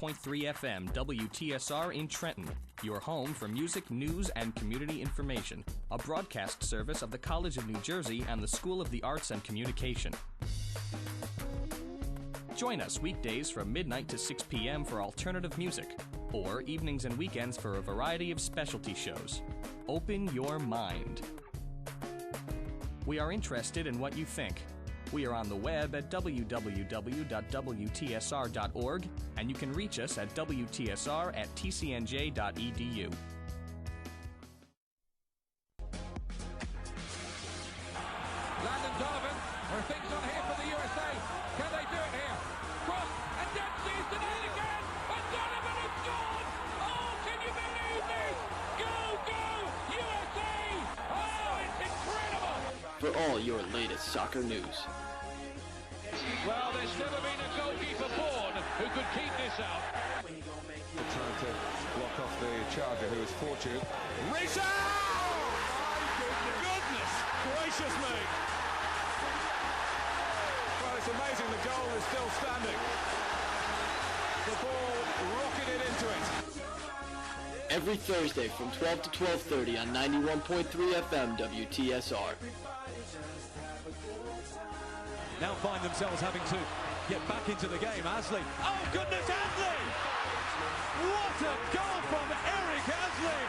FM WTSR in Trenton, your home for music, news, and community information, a broadcast service of the College of New Jersey and the School of the Arts and Communication. Join us weekdays from midnight to 6 p.m. for alternative music, or evenings and weekends for a variety of specialty shows. Open your mind. We are interested in what you think. We are on the web at www.wtsr.org, and you can reach us at wtsr@tcnj.edu. Landon Donovan, are things on here for the USA? Can they do it here? Cross, and Dempsey's denied again, and Donovan has scored! Oh, can you believe this? Go, go, USA! Oh, it's incredible! For all your latest soccer news. Well, there's never been a goalkeeper born who could keep this out. Trying to block off the charger, who is Fortune. Rizzo! Goodness gracious me! Well, it's amazing the goal is still standing. The ball rocketed into it. Every Thursday from 12 to 12:30 on 91.3 FM WTSR. Now find themselves having to get back into the game. Asley. Oh, goodness, Asley! What a goal from Eric Asley!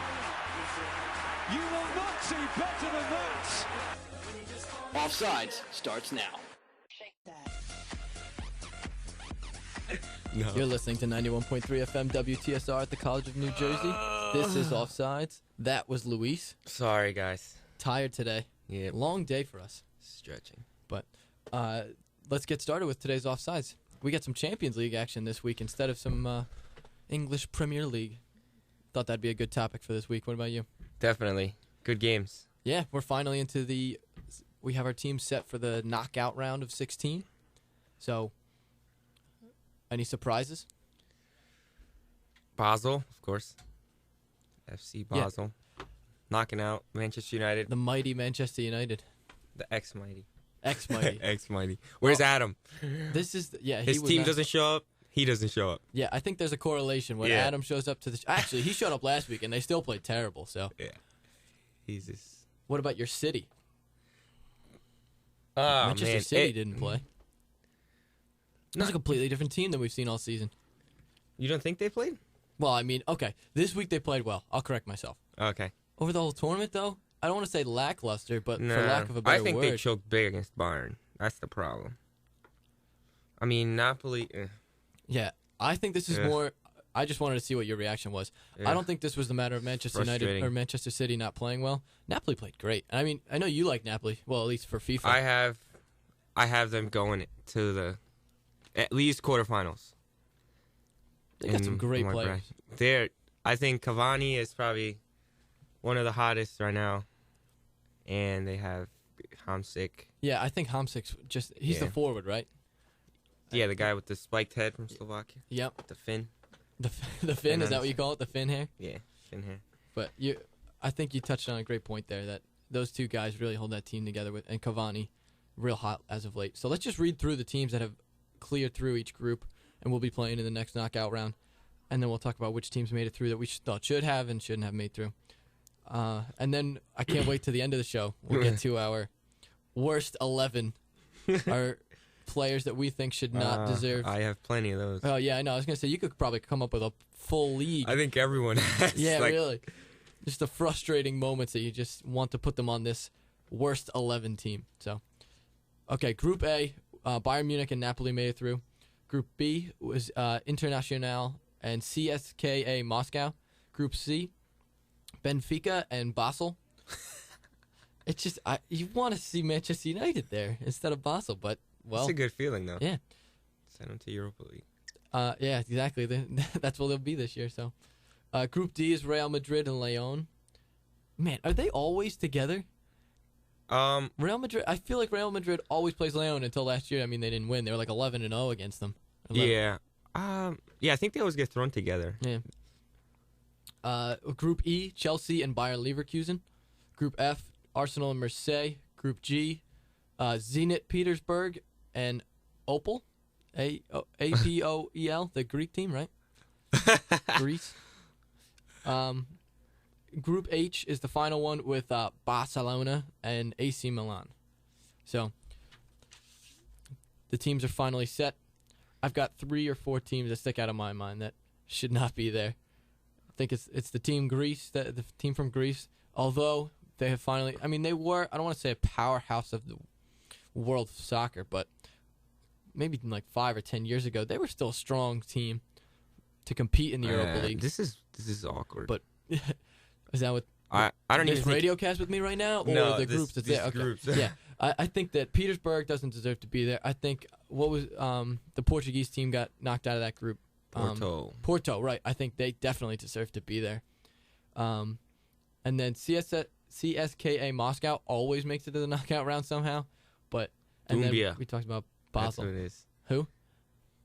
You will not see better than that! Offsides starts now. No. You're listening to 91.3 FM WTSR at the College of New Jersey. This is Offsides. That was Luis. Sorry, guys. Tired today. Yeah. Long day for us. Stretching. But let's get started with today's Offsides. We got some Champions League action this week instead of some English Premier League. Thought that'd be a good topic for this week. What about you? Definitely. Good games. Yeah, we're finally into we have our team set for the knockout round of 16. So, any surprises? Basel, of course. FC Basel. Yeah. Knocking out Manchester United. The mighty Manchester United. The ex-mighty. Ex-mighty. Ex-mighty. Where's Adam? This is, his team doesn't show up. He doesn't show up. Yeah, I think there's a correlation when Adam shows up to the... Actually, he showed up last week, and they still played terrible, so... Yeah. He's just... What about your city? Manchester City didn't play. It's a completely different team than we've seen all season. You don't think they played? Well, I mean, okay. This week they played well. I'll correct myself. Okay. Over the whole tournament, though, I don't want to say lackluster, but for lack of a better word... I think they choked big against Bayern. That's the problem. I mean, Napoli... Yeah, I think this is more... I just wanted to see what your reaction was. I don't think this was the matter of Manchester United or Manchester City not playing well. Napoli played great. I mean, I know you like Napoli. Well, at least for FIFA. I have them going to the at least quarterfinals. They got some great players. I think Cavani is probably one of the hottest right now, and they have Hamsik. Yeah, I think Hamsik's he's the forward, right? Yeah, the guy with the spiked head from Slovakia. Yep. The fin. The fin, is that what you call it? The fin hair? Yeah, fin hair. But I think you touched on a great point there, that those two guys really hold that team together, and Cavani, real hot as of late. So let's just read through the teams that have cleared through each group, and we'll be playing in the next knockout round. And then we'll talk about which teams made it through that we thought should have and shouldn't have made through. And then I can't wait to the end of the show. We'll get to our worst 11, our players that we think should not deserve. I have plenty of those. Oh, yeah, I know. I was going to say, you could probably come up with a full league. I think everyone has. Yeah, really. Just the frustrating moments that you just want to put them on this worst 11 team. So, okay, Group A, Bayern Munich and Napoli made it through. Group B was Internacional and CSKA Moscow. Group C, Benfica and Basel. It's just, you want to see Manchester United there instead of Basel, but, well. It's a good feeling, though. Yeah. Send them to Europa League. Yeah, exactly. That's what they'll be this year. So, Group D is Real Madrid and Lyon. Man, are they always together? Real Madrid. I feel like Real Madrid always plays Lyon until last year. I mean, they didn't win. They were like 11-0 against them. 11. Yeah. Yeah, I think they always get thrown together. Yeah. Group E, Chelsea and Bayer Leverkusen. Group F, Arsenal and Marseille. Group G, Zenit Petersburg and Opel. Apoel, the Greek team, right? Greece. Group H is the final one with Barcelona and AC Milan. So the teams are finally set. I've got 3 or 4 teams that stick out of my mind that should not be there. I think it's the team Greece, the team from Greece. Although they have finally, I mean, they were, I don't want to say a powerhouse of the world of soccer, but maybe like 5 or 10 years ago, they were still a strong team to compete in the Europa League. This is awkward. But is that what I don't this even think... radio cast with me right now, or No, the groups that's there? Okay. Groups. Yeah, I think that Petersburg doesn't deserve to be there. I think the Portuguese team got knocked out of that group. Porto, right? I think they definitely deserve to be there. And then CSKA Moscow always makes it to the knockout round somehow. But and then we talked about Basel. That's who it is. Who?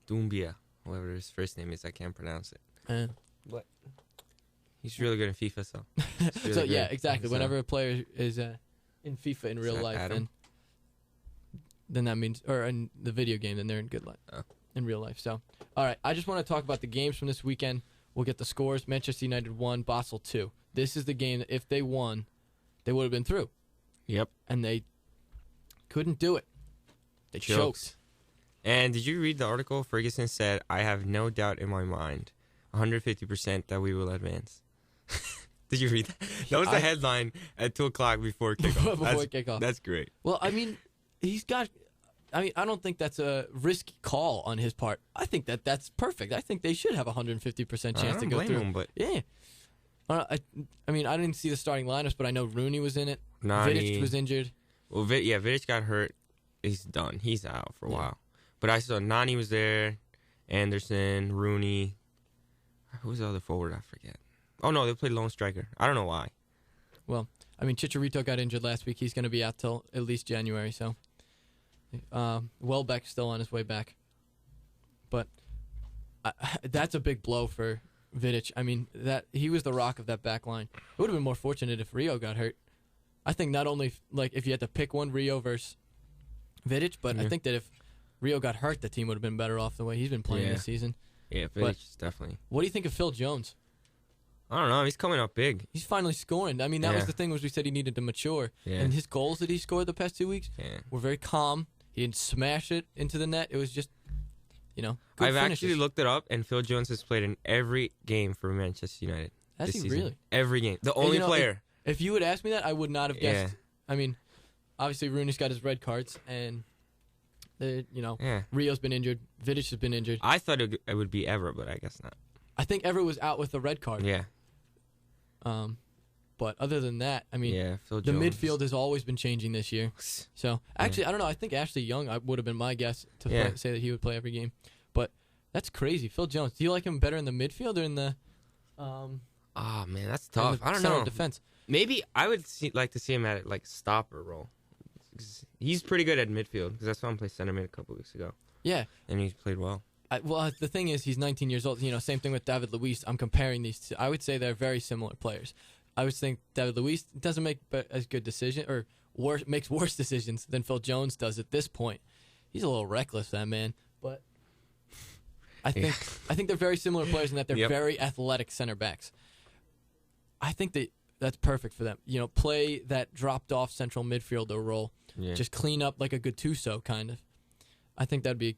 Doumbia, whatever his first name is, I can't pronounce it. What? He's really good in FIFA, so. Really So good. yeah, exactly. Whenever a player is in FIFA in real life, then that means, or in the video game, then they're in good life, in real life. So, all right, I just want to talk about the games from this weekend. We'll get the scores. Manchester United 1, Basel 2. This is the game that if they won, they would have been through. Yep. And they couldn't do it. They choked. And did you read the article? Ferguson said, "I have no doubt in my mind, 150% that we will advance." Did you read that? That was the headline at 2 o'clock before kickoff. Kickoff. That's great. Well, I mean, I don't think that's a risky call on his part. I think that's perfect. I think they should have a 150% chance to go through. Him, but yeah. I mean, I didn't see the starting lineups, but I know Rooney was in it. Nani. Vidic was injured. Well, Vidic got hurt. He's done. He's out for a while. But I saw Nani was there, Anderson, Rooney. Who was the other forward? I forget. Oh, no, they played lone striker. I don't know why. Well, I mean, Chicharito got injured last week. He's going to be out till at least January, so. Welbeck's still on his way back. But that's a big blow for Vidic. I mean, that he was the rock of that back line. It would have been more fortunate if Rio got hurt. I think not only, like, if you had to pick one, Rio versus Vidic, but I think that if Rio got hurt, the team would have been better off the way he's been playing this season. Yeah, Vidic, definitely. What do you think of Phil Jones? I don't know. He's coming up big. He's finally scoring. I mean, that was the thing, was we said he needed to mature. Yeah. And his goals that he scored the past 2 weeks were very calm. He didn't smash it into the net. It was just, good I've finishes. actually looked it up, and Phil Jones has played in every game for Manchester United. Has this he season. really? Every game. The only player. If you would ask me that, I would not have guessed. I mean, obviously Rooney's got his red cards, and Rio's been injured. Vidic has been injured. I thought it would be Ever, but I guess not. I think Ever was out with the red card. Yeah. But other than that, I mean, Phil the Jones. midfield has always been changing this year. So, actually, I don't know. I think Ashley Young would have been my guess to say that he would play every game. But that's crazy. Phil Jones, do you like him better in the midfield or in the... Oh, man, that's tough. I don't center know. Defense. Maybe I would like to see him at, stopper role. He's pretty good at midfield, because I saw him play center mid a couple weeks ago. Yeah. And he's played well. Well, the thing is, he's 19 years old. Same thing with David Luiz. I'm comparing these two. I would say they're very similar players. I would think David Luiz doesn't make as good decisions, or makes worse decisions than Phil Jones does at this point. He's a little reckless, that man. But I think they're very similar players in that they're very athletic center backs. I think that's perfect for them. Play that dropped off central midfielder role. Yeah. Just clean up like a Gattuso kind of. I think that'd be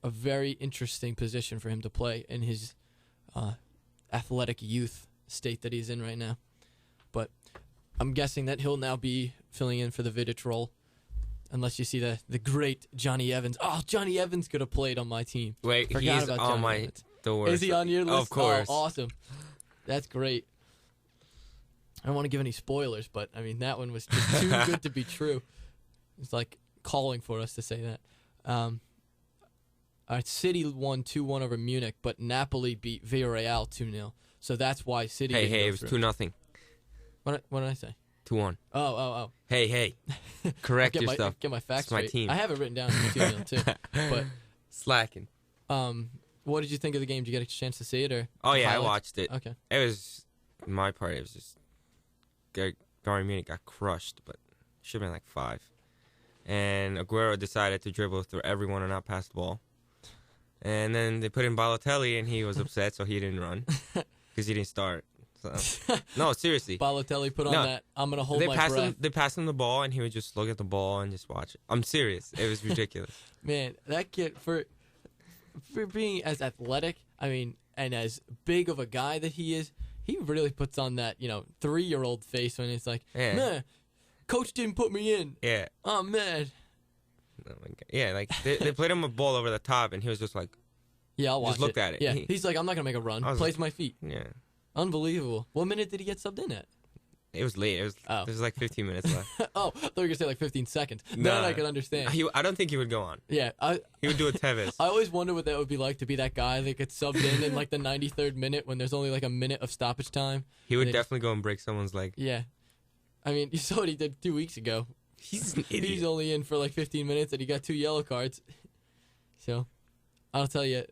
a very interesting position for him to play in his athletic youth state that he's in right now. But I'm guessing that he'll now be filling in for the Vidic role, unless you see the great Johnny Evans. Oh, Johnny Evans could have played on my team. Wait, he's on my door. Is he on your list? Of course. Oh, awesome. That's great. I don't want to give any spoilers, but, I mean, that one was just too good to be true. It's like calling for us to say that. All right, City won 2-1 over Munich, but Napoli beat Villarreal 2-0. So that's why City didn't go it was through. 2-0. What did I say? 2-1. Oh. Hey. Correct yourself. Get my facts straight. It's my team. I have it written down 2-0 too. But slacking. What did you think of the game? Did you get a chance to see it or? Oh yeah, highlights? I watched it. Okay. It was my part. It was just Bayern Munich got crushed, but should have been like 5. And Aguero decided to dribble through everyone and not pass the ball. And then they put in Balotelli, and he was upset, so he didn't run because he didn't start. So. No, seriously. Balotelli put on that, I'm going to hold my breath. They passed him the ball, and he would just look at the ball and just watch it. I'm serious. It was ridiculous. Man, that kid, for being as athletic, I mean, and as big of a guy that he is, he really puts on that, 3-year-old face when it's like, man, coach didn't put me in. Yeah. Oh, man. Oh my God. Yeah, like they played him a ball over the top, and he was just like, yeah, I'll watch just looked at it. Yeah, he's like, I'm not going to make a run. Plays my feet. Yeah. Unbelievable. What minute did he get subbed in at? It was late. There was like 15 minutes left. Oh, I thought you were going to say like 15 seconds. No, then I could understand. I don't think he would go on. Yeah. He would do a Tevez. I always wonder what that would be like to be that guy that gets subbed in like the 93rd minute when there's only like a minute of stoppage time. He would definitely go and break someone's leg. Yeah. I mean, you saw what he did 2 weeks ago. He's an idiot. He's only in for like 15 minutes and he got 2 yellow cards. So, I'll tell you,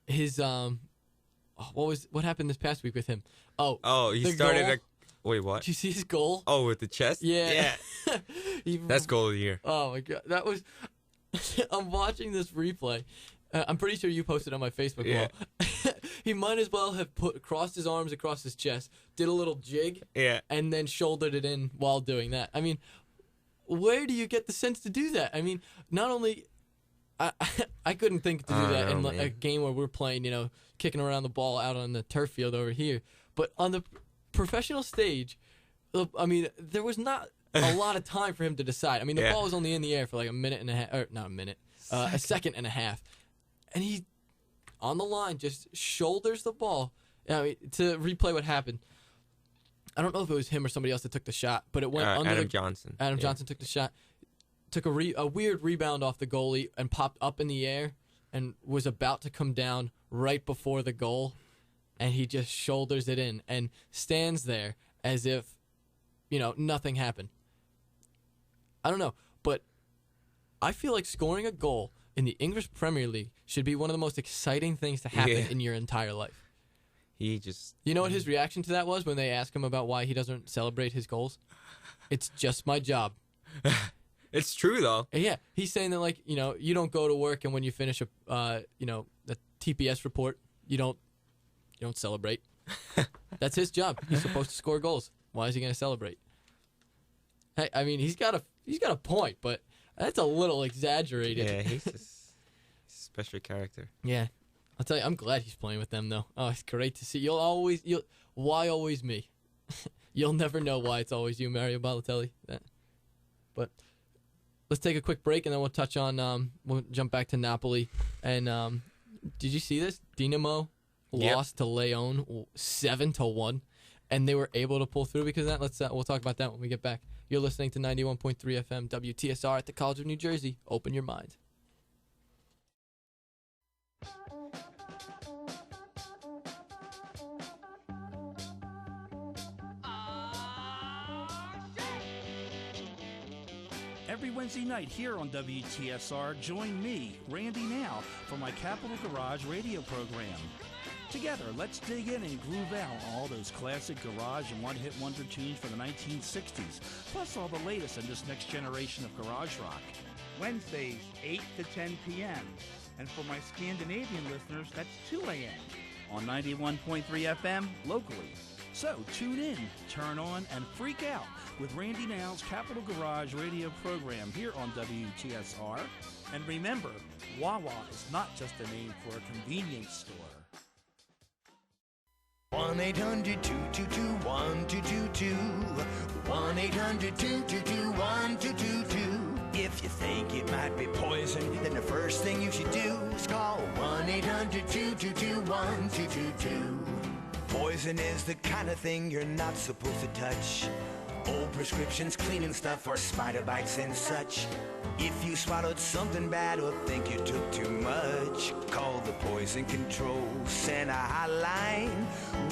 his what happened this past week with him? He started wait, what? Did you see his goal? Oh, with the chest? Yeah. That's goal of the year. Oh my God, that was. I'm watching this replay. I'm pretty sure you posted on my Facebook wall. He might as well have crossed his arms across his chest, did a little jig, and then shouldered it in while doing that. I mean, where do you get the sense to do that? I mean, not only I couldn't think to do that in a game where we're playing, kicking around the ball out on the turf field over here, but on the professional stage, I mean, there was not a lot of time for him to decide. I mean, the ball was only in the air for like a minute and a half, or not a minute, a second and a half. And he, on the line, just shoulders the ball. I mean, to replay what happened, I don't know if it was him or somebody else that took the shot, but it went under Adam Johnson. Adam Johnson took the shot, took a weird rebound off the goalie and popped up in the air and was about to come down right before the goal. And he just shoulders it in and stands there as if, nothing happened. I don't know, but I feel like scoring a goal in the English Premier League should be one of the most exciting things to happen in your entire life. He just... You know what his reaction to that was when they asked him about why he doesn't celebrate his goals? It's just my job. It's true, though. Yeah, he's saying that, like, you don't go to work and when you finish a TPS report, you don't celebrate. That's his job. He's supposed to score goals. Why is he going to celebrate? Hey, I mean, he's got a point, but that's a little exaggerated. Yeah, he's just a special character. Yeah. I'll tell you, I'm glad he's playing with them, though. Oh, it's great to see. Why always me? You'll never know why it's always you, Mario Balotelli. But let's take a quick break, and then we'll touch on, we'll jump back to Napoli. And did you see this? Dinamo lost to Leon 7-1, and they were able to pull through because of that. We'll talk about that when we get back. You're listening to 91.3 FM WTSR at the College of New Jersey. Open your mind. Every Wednesday night here on WTSR, join me, Randy Now, for my Capital Garage radio program. Together, let's dig in and groove out all those classic garage and one-hit wonder tunes from the 1960s, plus all the latest in this next generation of garage rock. Wednesdays, 8 to 10 p.m. And for my Scandinavian listeners, that's 2 a.m. on 91.3 FM locally. So tune in, turn on, and freak out with Randy Now's Capital Garage radio program here on WTSR. And remember, Wawa is not just a name for a convenience store. 1-800-222-1222. 1-800-222-1222. If you think it might be poison, then the first thing you should do is call 1-800-222-1222. Poison is the kind of thing you're not supposed to touch. Old prescriptions, cleaning stuff, or spider bites and such. If you swallowed something bad or think you took too much, call the Poison Control Center hotline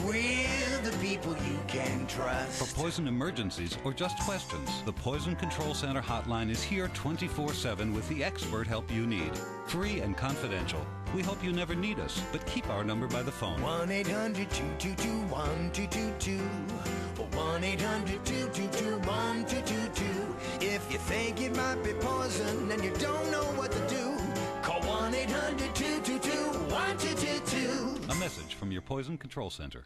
with the people you can trust. For poison emergencies or just questions, the Poison Control Center hotline is here 24/7 with the expert help you need. Free and confidential. We hope you never need us, but keep our number by the phone. 1-800-222-1222. 1-800-222-1222. If you think it might be poison and you don't know what to do, call 1-800-222-1222. message from your Poison Control Center.